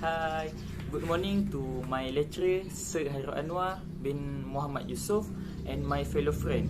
Hi, good morning to my lecturer Sir Hairul Anwar bin Muhammad Yusof and my fellow friend.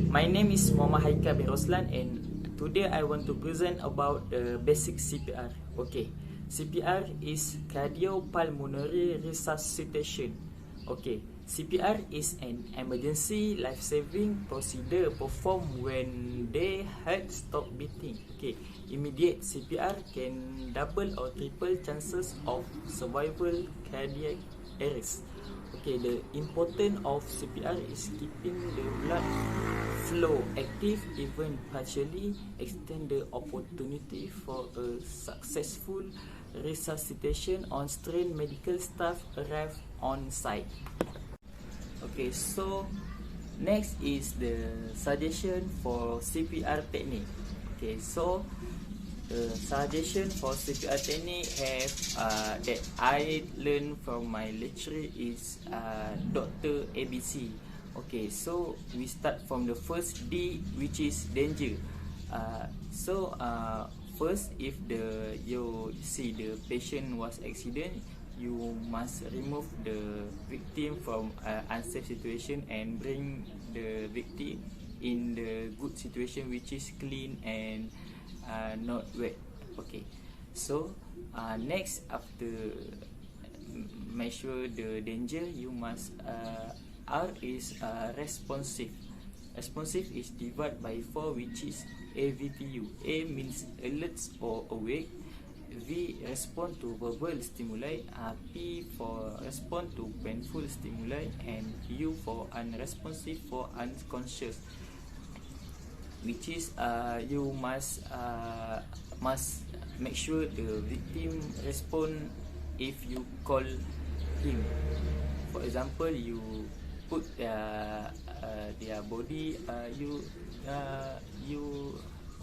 My name is Muhammad Haikal bin Roslan and today I want to present about the basic CPR. Okay, CPR is cardiopulmonary resuscitation. Okay, CPR is an emergency life-saving procedure performed when the heart stop beating. Okay, immediate CPR can double or triple chances of survival cardiac arrest. Okay, the importance of CPR is keeping the blood flow active, even partially extend the opportunity for a successful resuscitation on trained medical staff arrive on site. Okay, so next is the suggestion for CPR technique. Okay, so the suggestion for CPR technique have that I learned from my lecturer is Dr. ABC. Okay, so we start from the first D, which is danger. First, if you see the patient was accident, you must remove the victim from unsafe situation and bring the victim in the good situation, which is clean and not wet. Okay, so next, after measure the danger, you must R is responsive. Responsive is divided by 4, which is AVTU. A means alerts or awake, V respond to verbal stimuli, P for respond to painful stimuli, and U for unresponsive, for unconscious, which is you must make sure the victim respond if you call him. For example, you put their body, you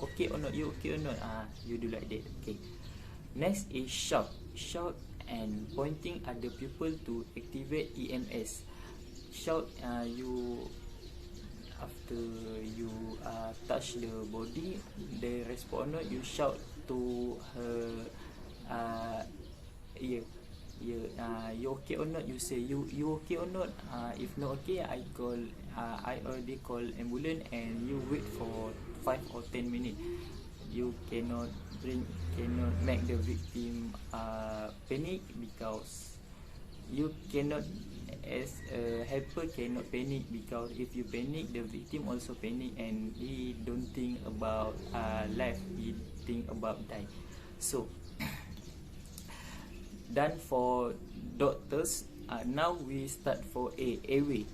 okay or not, you okay or not, you do like that. Okay, next is shout and pointing at the pupil to activate EMS. Shout, you after you touch the body, the respondent, you shout to her ear. You okay or not, you say you okay or not. If not okay, I already call ambulance, and you wait for 5 or 10 minutes. You cannot make the victim panic, because you cannot, as a helper, cannot panic, because if you panic, the victim also panic, and he don't think about life, he think about die. So done for doctors. Now we start for airway.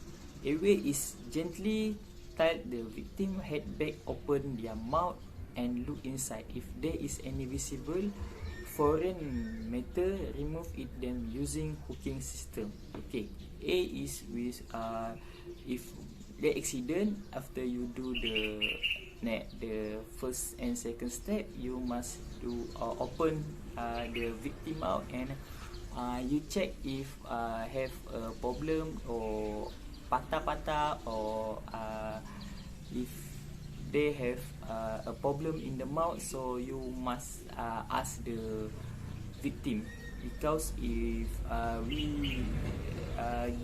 Airway is gently tilt the victim head back, open their mouth and look inside. If there is any visible foreign matter, remove it then using hooking system. Okay, A is with if the accident, after you do the first and second step, you must do open the victim out, and you check if have a problem or patah, or if they have a problem in the mouth, so you must ask the victim, because if we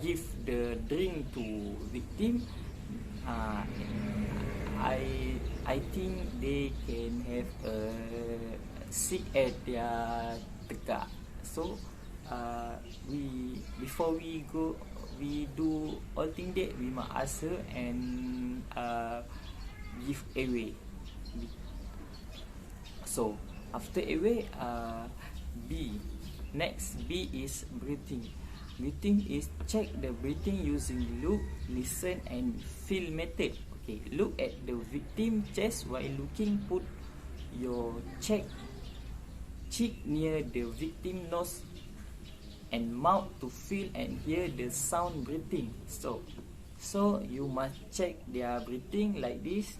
give the drink to victim, I think they can have a sick at their tegak. So before we go, we do all thing that we must ask her and give airway. So after airway, B. Next, B is breathing. Breathing is check the breathing using look, listen and feel method. Okay, look at the victim chest. While looking, put your cheek near the victim nose and mouth to feel and hear the sound breathing. So you must check their breathing like this,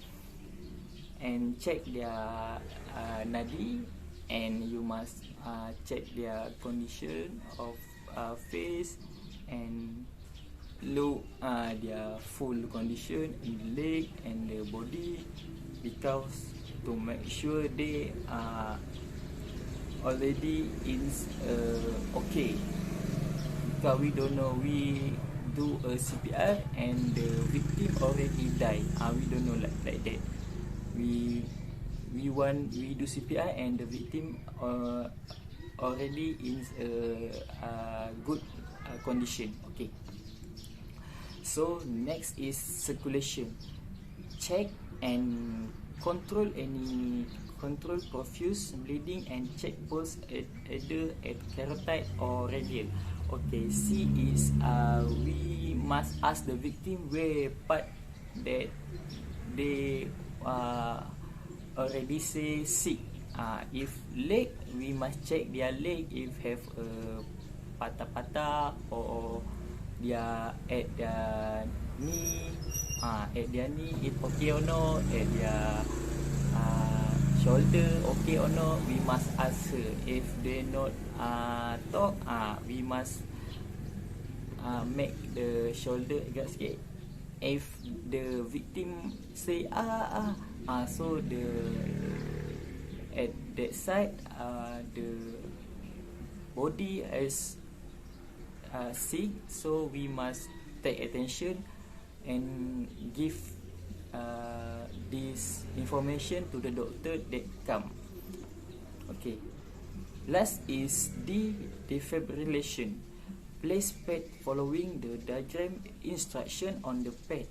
and check their nadi, and you must check their condition of face, and look their full condition in the leg and the body, because to make sure they already is okay, because we don't know, we do a CPR and the victim already died. We don't know like that. We do CPR and the victim already in a good condition. Okay. So next is circulation. Check and control profuse bleeding and check pulse either at carotid or radial. Okay, C is we must ask the victim where part that they already say sick. If leg, we must check their leg if have a patah-patah or dia at their knee, if okay or not, at their shoulder okay or not, we must ask her. If they not talk, we must make the shoulder agak sikit. If the victim say so the at that side the body is sick, so we must take attention and give this information to the doctor that come. Okay. Last is defibrillation. Place pad following the diagram instruction on the pad.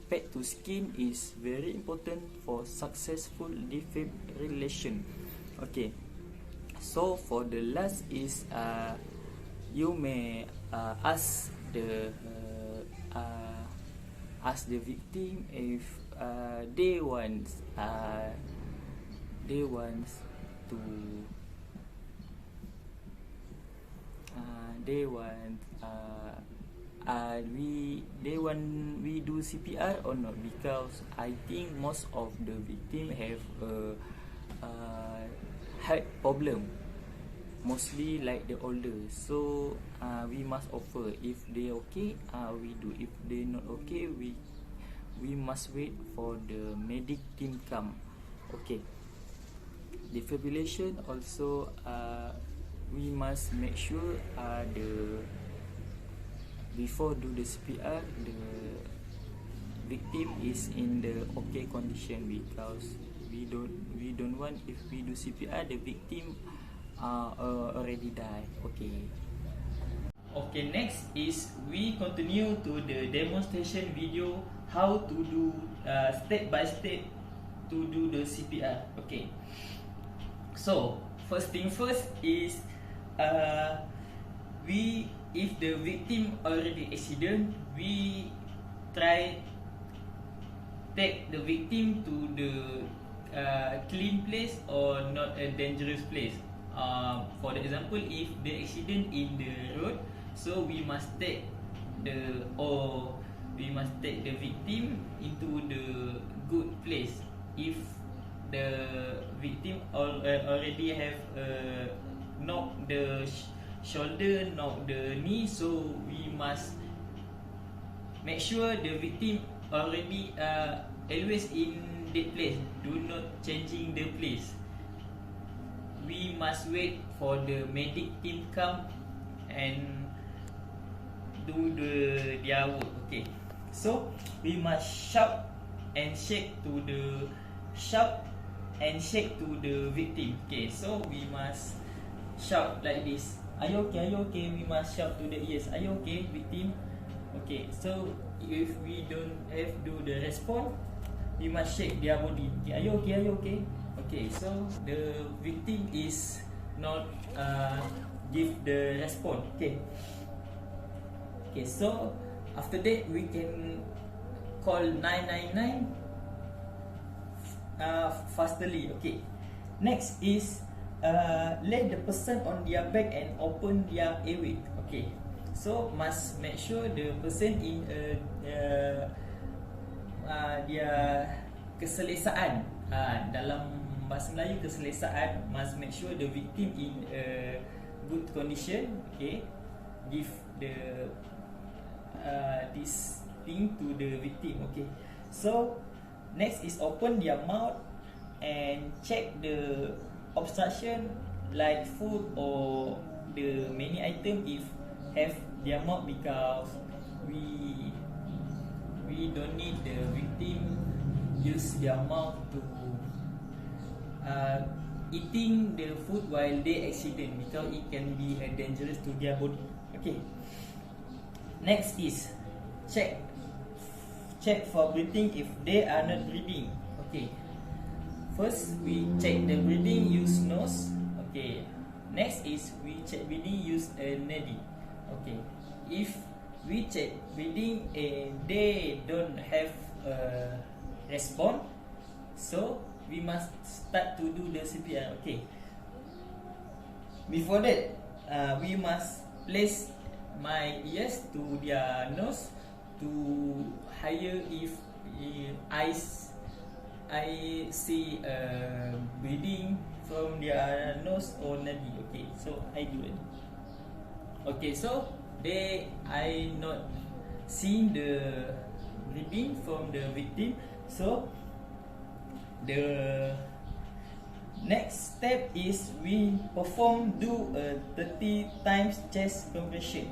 Pad to skin is very important for successful defibrillation. Okay. So for the last is you may ask the victim if they want to we do CPR or not, because I think most of the victim have heart problem, mostly like the older. So we must offer. If they okay, we do. If they not okay, we must wait for the medic team come. Okay. Defibrillation also we must make sure before do the CPR, the victim is in the okay condition, because we don't want, if we do CPR, the victim already die. Okay. Okay, next is we continue to the demonstration video how to do step by step to do the CPR. Okay. So first thing first is if the victim already accident, we try take the victim to the clean place or not a dangerous place. For example, if the accident in the road, so we must take the victim into the good place. If the victim already have knock the shoulder, knock the knee, so we must make sure the victim already always in that place, do not changing the place. We must wait for the medic team come and do their work. Okay, so we must shout and shake to the victim. Okay, so we must shout like this. Are you okay? Are you okay? We must shout to the ears. Are you okay, victim? Okay, so if we don't have do the response, we must shake their body. Okay, are you okay? Are you okay? Okay, so the victim is not give the response. Okay. Okay, so after that we can call 999 fastly. Okay. Next is lay the person on their back and open their airway. Okay, so must make sure the person in dia keselesaan, dalam bahasa Melayu keselesaan, must make sure the victim in good condition. Okay, give the this thing to the victim. Okay, so next is open their mouth and check the obstruction like food or the many item if have their mouth, because we don't need the victim use their mouth to eating the food while they accident, because it can be dangerous to their body. Okay. Next is check for breathing if they are not breathing. Okay. First we check the breathing, use nose. Okay. Next is we check breathing, use a nadi. Okay. If we check breathing and they don't have a response, so we must start to do the CPR. Okay. Before that, we must place my ears to their nose to higher if I see breathing from their nose or nadi. Okay, so I do it. Okay, so I not seeing the breathing from the victim, so the next step is we do a 30 times chest compression.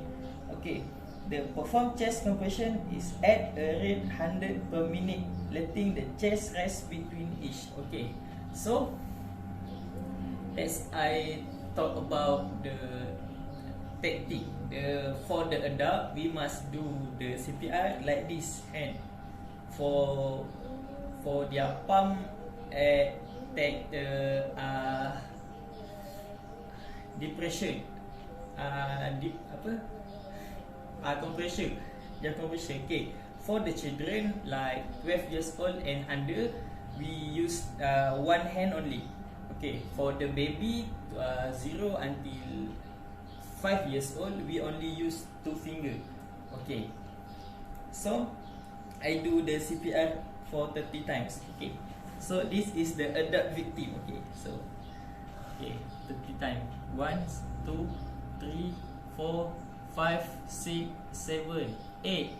Okay, the perform chest compression is at a rate 100 per minute, letting the chest rest between each. Okay, so as I talk about the tactic, for the adult we must do the CPR like this hand for their palm, take the depression, compression, compression. Okay, for the children like 12 years old and under, we use one hand only. Okay, for the baby 0 until 5 years old, we only use 2 fingers. Okay, so I do the CPR for 30 times. Okay, so this is the adult victim. Okay, so okay, 30 times. 1, 2, 3, 4, 5, 6, 7, 8,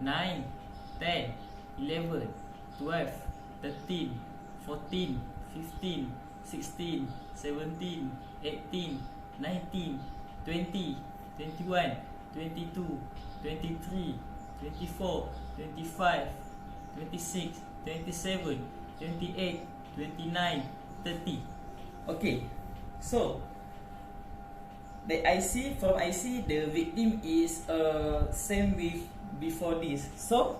9, 10, 11, 12, 13, 14, 15, 16, 17, 18, 19, 20, 21, 22, 23, 24, 25, 26, 27, 28, 29, 30. Okay, so the from IC the victim is same with before this. So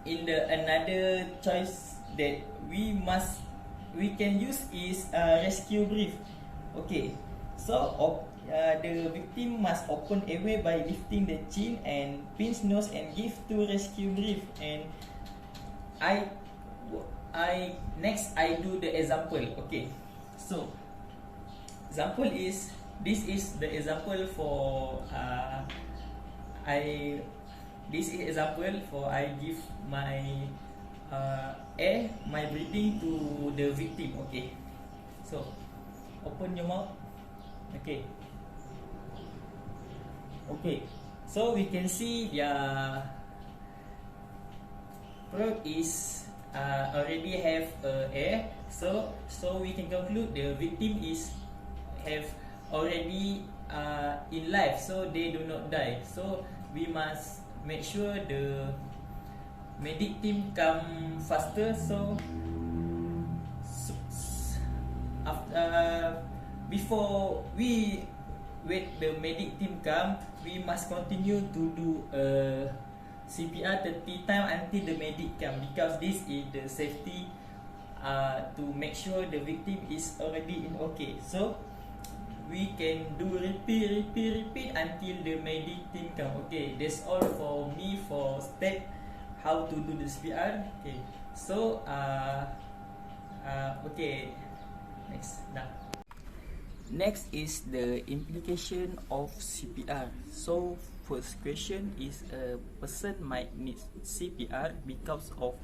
in the another choice that we can use is rescue breath. Okay, so the victim must open airway by lifting the chin and pinch nose and give 2 rescue breath. And next I do the example. Okay, so example is, this is the example for I give my my breathing to the victim. Okay, so open your mouth. Okay, so we can see their throat is already have air, so we can conclude the victim is have already in life, so they do not die. So we must make sure the medic team come faster. So after before we wait the medic team come, we must continue to do CPR 30 times until the medic come, because this is the safety to make sure the victim is already in okay. So we can do repeat until the medic team come. Okay, that's all for me for step how to do the CPR. Okay, so okay, next is the implication of CPR. So first question is, a person might need CPR because of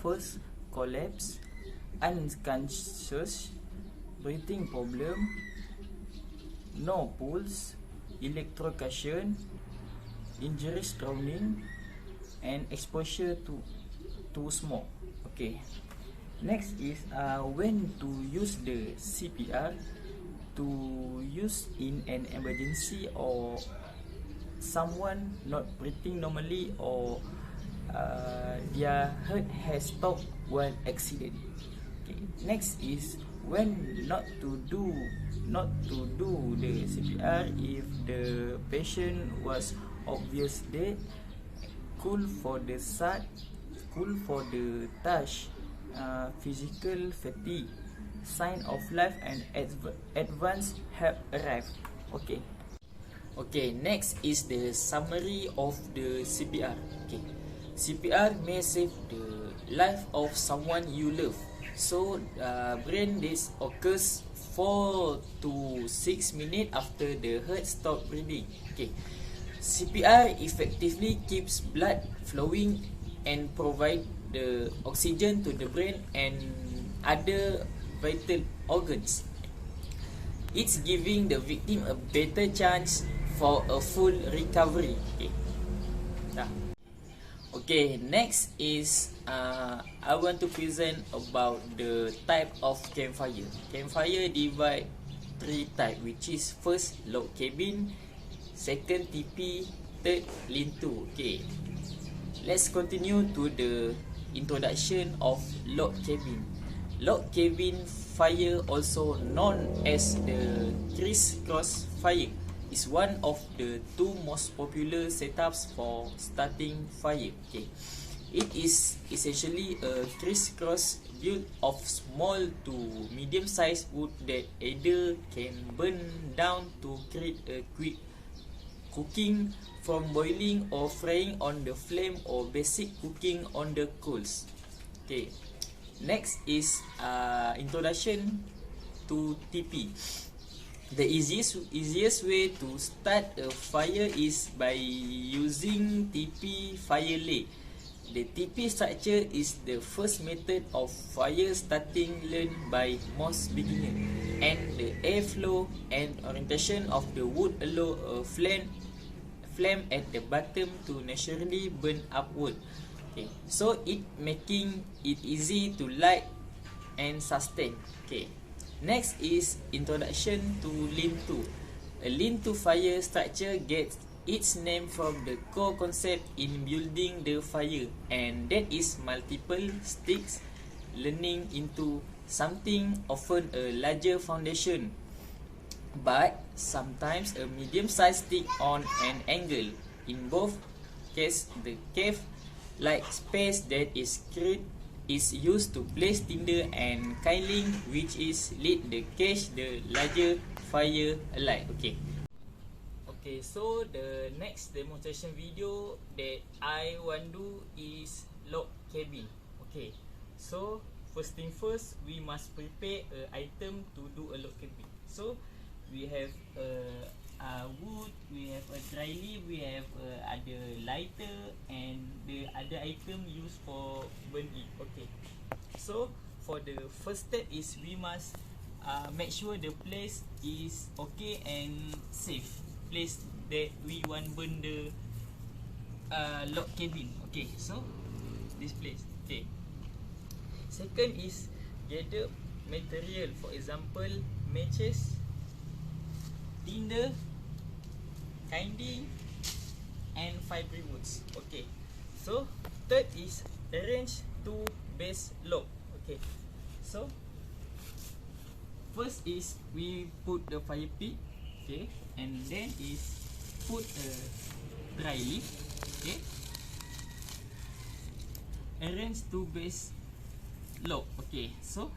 first collapse, unconscious, breathing problem, no pulse, electrocution, injuries, drowning, and exposure to smoke. Okay, next is when to use the CPR. to use in an emergency or someone not breathing normally or their heart has stopped while accident. Okay. Next is when not to do the CPR if the patient was obvious dead, call for the SAT, call for the touch, physical fatigue, sign of life and advanced help arrive. Okay. Okay, next is the summary of the CPR. Okay, CPR may save the life of someone you love. So, brain death occurs 4 to 6 minutes after the heart stop breathing. Okay, CPR effectively keeps blood flowing and provide the oxygen to the brain and other vital organs. It's giving the victim a better chance for a full recovery. Okay. Okay, next is I want to present about the type of campfire. Campfire divide 3 type, which is first log cabin, second TP, third lintu. Okay, let's continue to the introduction of log cabin. Log cabin fire, also known as the crisscross fire, is one of the 2 most popular setups for starting fire. Okay, it is essentially a crisscross built of small to medium-sized wood that either can burn down to create a quick cooking from boiling or frying on the flame or basic cooking on the coals. Okay. Next is introduction to TP. The easiest way to start a fire is by using TP fire lay. The TP structure is the first method of fire starting learned by most beginners, and the airflow and orientation of the wood allow a flame at the bottom to naturally burn upward. Okay, so it making it easy to light and sustain. Okay, next is introduction to lean-to. A lean-to fire structure gets its name from the core concept in building the fire, and that is multiple sticks leaning into something, often a larger foundation, but sometimes a medium-sized stick on an angle. In both cases, the cave like space that is created is used to place tinder and kindling, which is let the catch the larger fire alight. Okay. Okay, so the next demonstration video that I want to do is log cabin. Okay, so first thing first, we must prepare a item to do a log cabin. So we have wood, we have a dry leaf, we have ada lighter and the other item used for burn it. Okay, so for the first step is we must make sure the place is okay and safe, place that we want burn the log cabin. Okay, so this place. Okay, second is gather material, for example matches, tinder, kindling and fibre woods. Okay, so third is arrange 2 base log. Okay, so first is we put the fire pit. Okay, and then is put a dry leaf. Okay, arrange 2 base log. Okay, so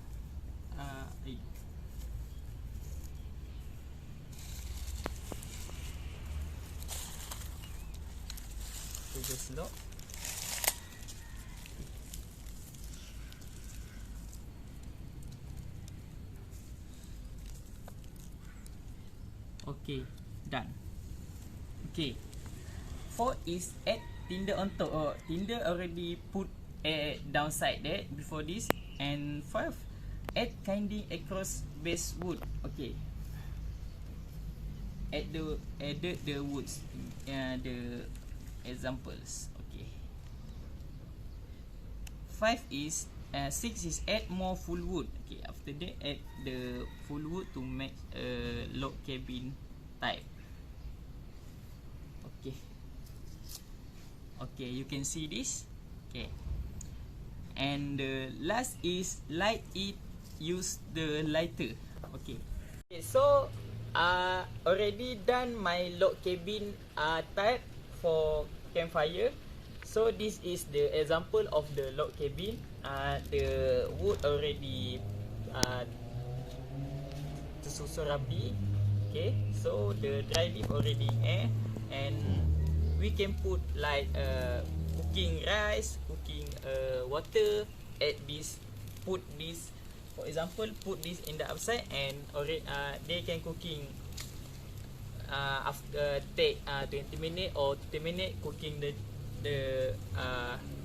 base log. Okay, done. Okay, 4 is add tinder on top. Oh, tinder already put downside there before this. And 5, add kindling across base wood. Okay, added the woods, the examples. Okay, 5 is 6 is add more full wood. Okay, after after that add the full wood to make a log cabin type. Okay, you can see this. Okay, and the last is light it. Use the lighter. Okay, so already done my log cabin type for campfire. So this is the example of the log cabin. The wood already tersusun rapi. Okay, so the dry leaf already in air, and we can put like cooking rice, cooking water at this. Put this, for example, put this in the outside, and already they can cooking after take 20 minutes or 30 minutes cooking the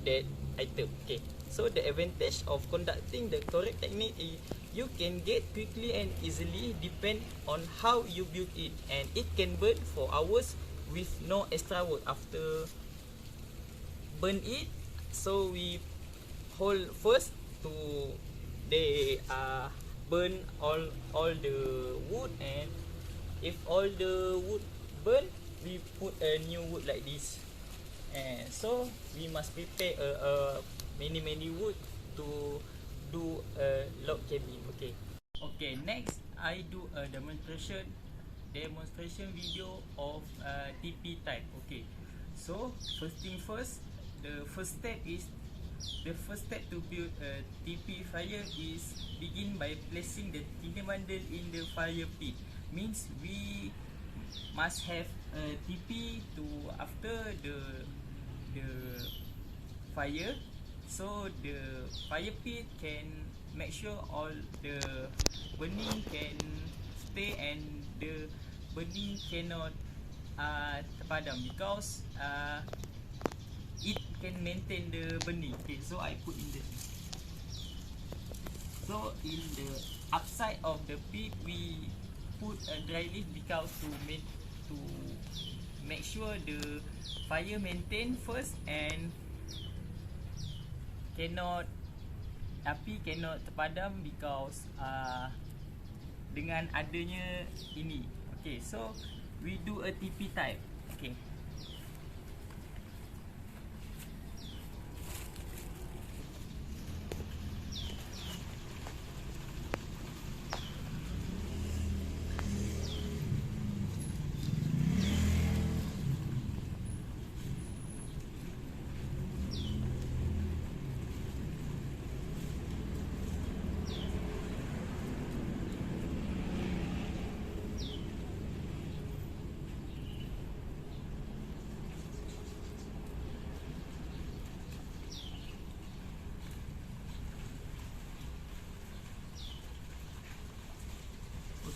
that item. Okay, so the advantage of conducting the correct technique is you can get quickly and easily depend on how you build it, and it can burn for hours with no extra work after burn it. So we hold first to they burn all the wood, and if all the wood burn, we put a new wood like this. And so we must prepare many wood to do a log cabin. Okay, next I do a demonstration video of TP type. Okay, so first thing first, the first step to build a TP fire is begin by placing the tinder bundle in the fire pit. Means we must have a TP to after the fire, so the fire pit can make sure all the burning can stay and the burning cannot terpadam, because it can maintain the burning. Okay, so I put in the upside of the pit we put a dry leaf, because to make sure the fire maintain first and api cannot terpadam, because dengan adanya ini. Okay, so we do a TP type. Okay,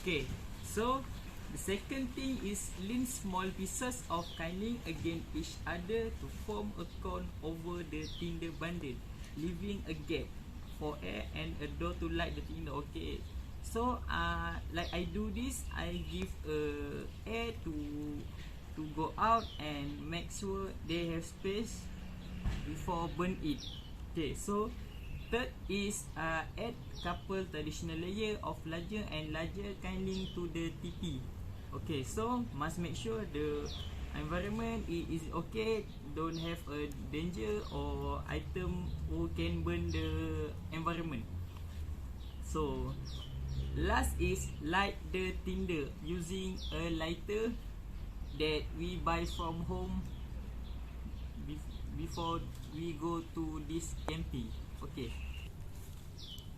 okay, so the second thing is lean small pieces of kindling against each other to form a cone over the tinder bundle, leaving a gap for air and a door to light the tinder. Okay, so like I do this, I give air to go out and make sure they have space before burn it. Okay, so third is add couple traditional layer of larger and larger kindling to the TP. Okay, so must make sure the environment is okay, don't have a danger or item who can burn the environment. So last is light the tinder using a lighter that we buy from home before we go to this camping.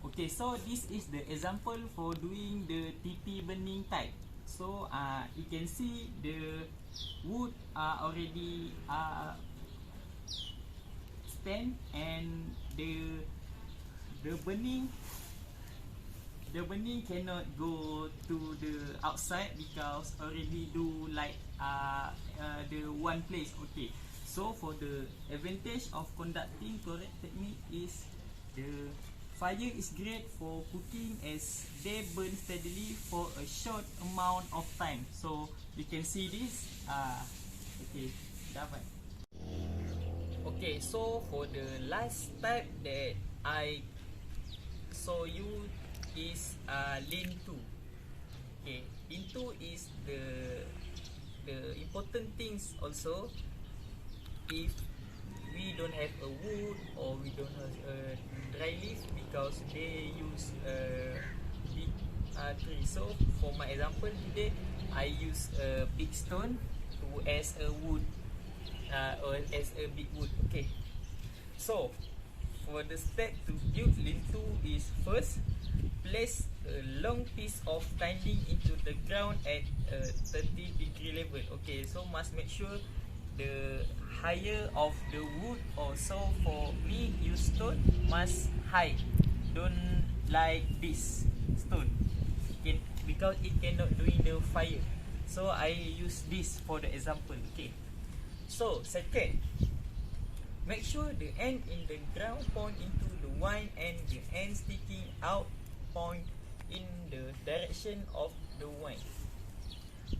Okay, so this is the example for doing the TP burning type. So you can see the wood are already stand, and the burning cannot go to the outside, because already do like the one place. Okay, so for the advantage of conducting correct technique is the fire is great for cooking, as they burn steadily for a short amount of time. So you can see this. Okay, dapat. Okay, so for the last type that I show you is lean to. Okay, lean to is the important things also. If we don't have a wood or we don't have a dry leaf, because they use a big tree. So for my example today, I use a big stone to as a wood or as a big wood. Okay, so for the step to build lean-to is first, place a long piece of tiling into the ground at a 30-degree level. Okay, so must make sure the higher of the wood, or so for me use stone must high, don't like this stone because it cannot doing the fire. So I use this for the example. Okay, so second, make sure the end in the ground point into the wine and the end sticking out point in the direction of the wine.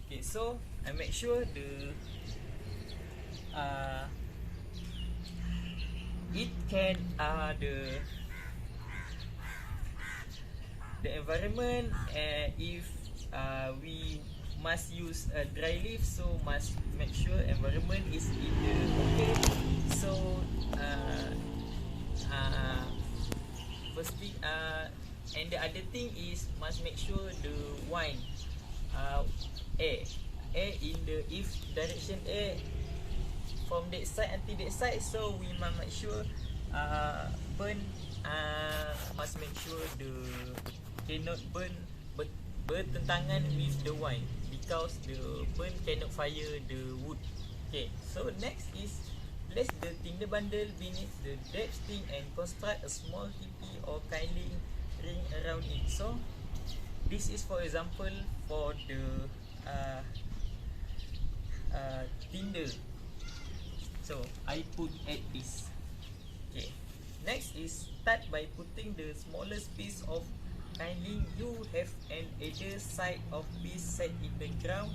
Okay, so I make sure it can the environment, if we must use a dry leaf, so must make sure environment is in the okay. So first thing, and the other thing is must make sure the wine air in the, if direction air from that side until that side, so we must make sure burn, must make sure the cannot burn bertentangan with the wine, because the burn cannot fire the wood. Okay, so next is place the tinder bundle beneath the dead sting and construct a small teepee or kindling ring around it. So this is for example for the tinder. So I put at this. Okay, next is start by putting the smallest piece of kindling you have an either side of piece set in the ground,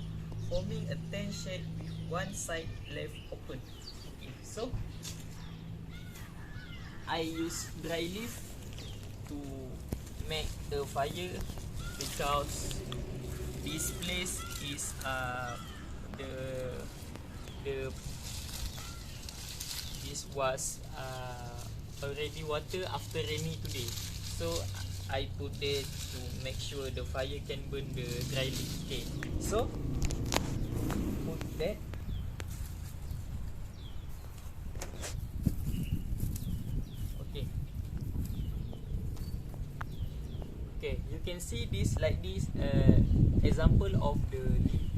forming a tent shed with one side left open. Okay, so I use dry leaf to make the fire, because this place is this was already water after rainy today, so I put it to make sure the fire can burn the dry leaf. Okay, so put that. Okay, okay, you can see this like this example of the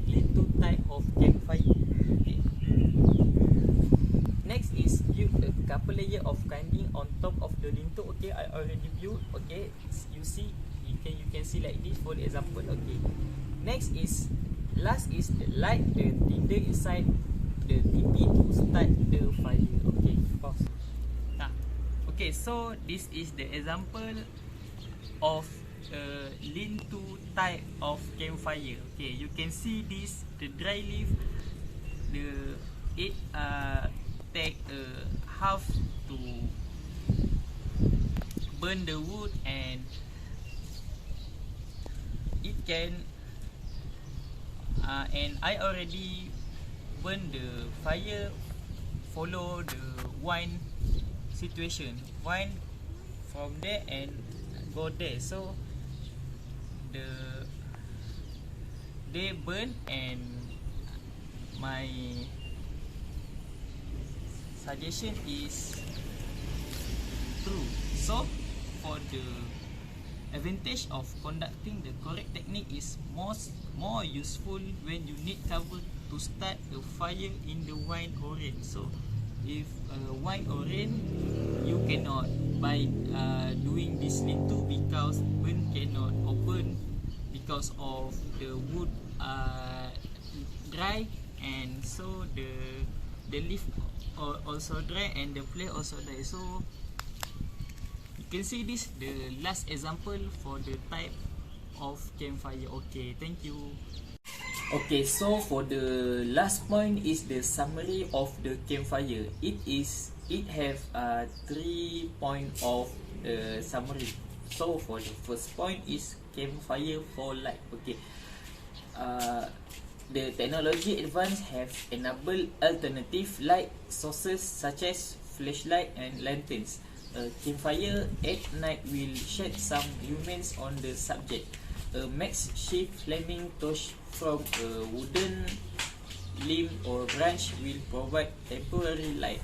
little type of campfire. Okay. Next is build a couple layer of kindling on top of the lintel. Okay, I already built. Okay, you see, you can see like this for the example. Okay, next is last is the light the tinder inside the teepee to start the fire. Okay, pause. Okay, so this is the example of lean-to type of campfire. Okay, you can see this, the dry leaf, it take half to burn the wood, and it can and I already burn the fire, follow the wine situation, wine from there and go there, so they burn, and my suggestion is true. So for the advantage of conducting the correct technique is more useful when you need cover to start a fire in the wine or rain. So if wine or rain, you cannot by doing this lean-to, because burn cannot open because of the wood dry, and so the leaf also dry and the flame also dry. So you can see this, the last example for the type of campfire. Okay, thank you. Okay, so for the last point is the summary of the campfire. It have 3 points of the summary. So for the first point is campfire for light. Okay, the technology advance have enabled alternative light sources such as flashlight and lanterns. A campfire at night will shed some lumens on the subject. A makeshift flaming torch from a wooden limb or branch will provide temporary light.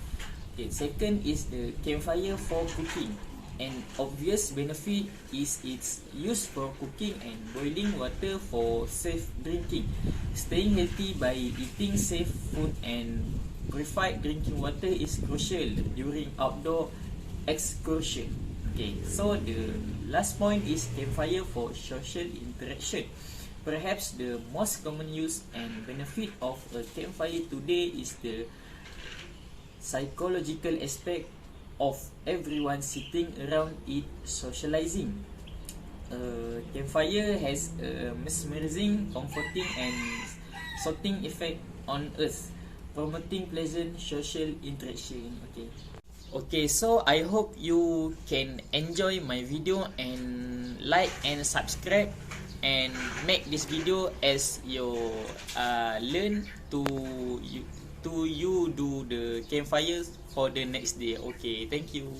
Okay, second is the campfire for cooking. An obvious benefit is its use for cooking and boiling water for safe drinking. Staying healthy by eating safe food and purified drinking water is crucial during outdoor excursion. Okay, so the last point is campfire for social interaction. Perhaps the most common use and benefit of a campfire today is the psychological aspect of everyone sitting around it socializing. Campfire has a mesmerizing, comforting and soothing effect on us, promoting pleasant social interaction. Okay, so I hope you can enjoy my video and like and subscribe and make this video as you learn to you do the campfires for the next day. Okay, thank you.